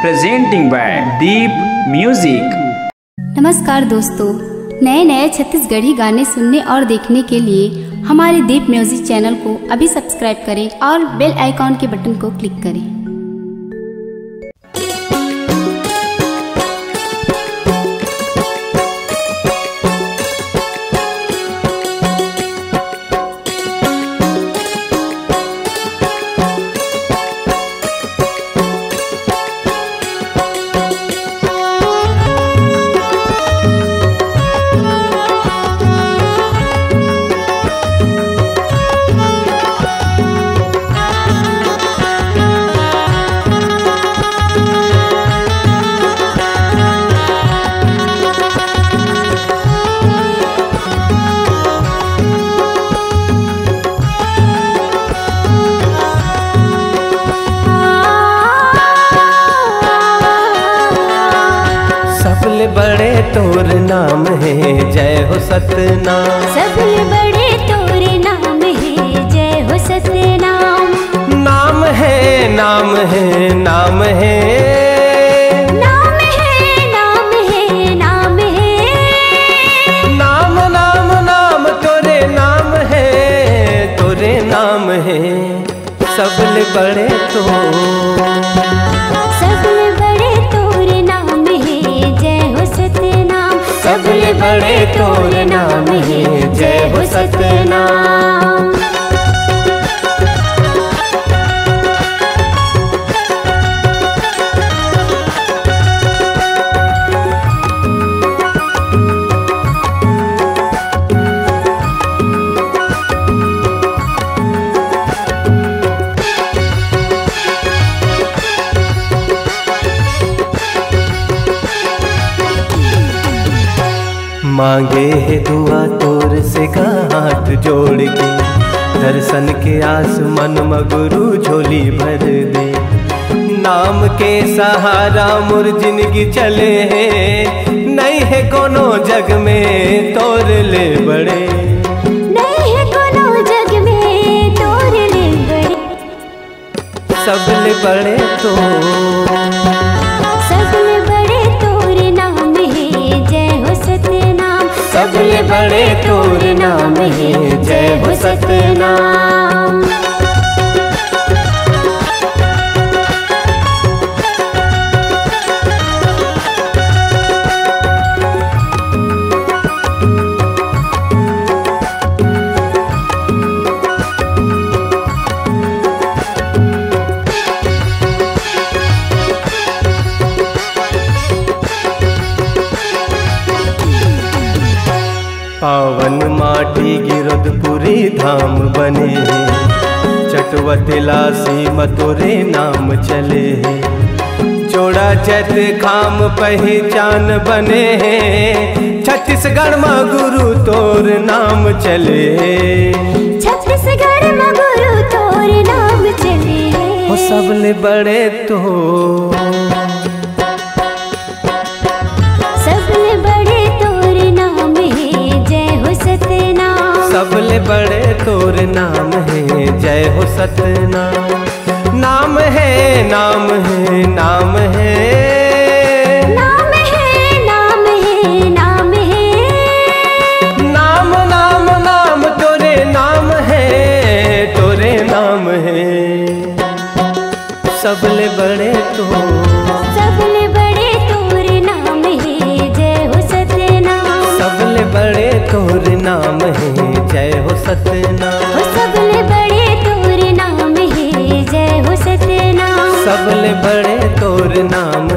presenting by Deep Music। नमस्कार दोस्तों, नए नए छत्तीसगढ़ी गाने सुनने और देखने के लिए हमारे दीप म्यूजिक चैनल को अभी सब्सक्राइब करें और बेल आइकॉन के बटन को क्लिक करें। सबले बड़े तोर नाम है, जय हो सतनाम। सबले बड़े तोर नाम है, जय हो सतनाम। नाम है नाम है नाम है नाम है नाम है नाम है नाम नाम नाम तोरे नाम है, तोरे नाम है। सबले बड़े तो सबले बड़े तोर नाम है, जय हो सतनाम। सबले बड़े तोर नाम है, जय हो सतनाम। मांगे है दुआ तोर से का हाथ जोड़ के, दर्शन के आस मन मगरू झोली भर दे। नाम के सहारा मोर जिंदगी चले हैं, नहीं है कोनो जग में तोर ले बड़े। नहीं है कोनो जग में तोर ले बड़े। सबले बड़े तो सबले बड़े तोर नाम है, जय हो सतनाम। सबले बड़े तोर नाम है, जय हो सतनाम। पावन माटी गिरदपुरी धाम बने हैं, चटवतिला सीमा तोरे नाम चले हैं। जोड़ा जत खाम पहचान बने हैं, छत्तीसगढ़ में गुरु तोर नाम चले। छत्तीसगढ़ में गुरु तोर नाम चले। हो सबले बड़े तो सबले बड़े तोर नाम है, जय हो सतनाम। सबले बड़े तोर नाम है, जय हो सतनाम। नाम है नाम है नाम है नाम है नाम है नाम है नाम नाम नाम तोरे नाम है, तोरे नाम है। सबले बड़े तो सबले बड़े तोर नाम है, जय हो सतनाम। सबले बड़े तोर नाम है, जय हो सतनाम। सबले बड़े तोर नाम है, जय हो सतनाम। सबले बड़े तोर नाम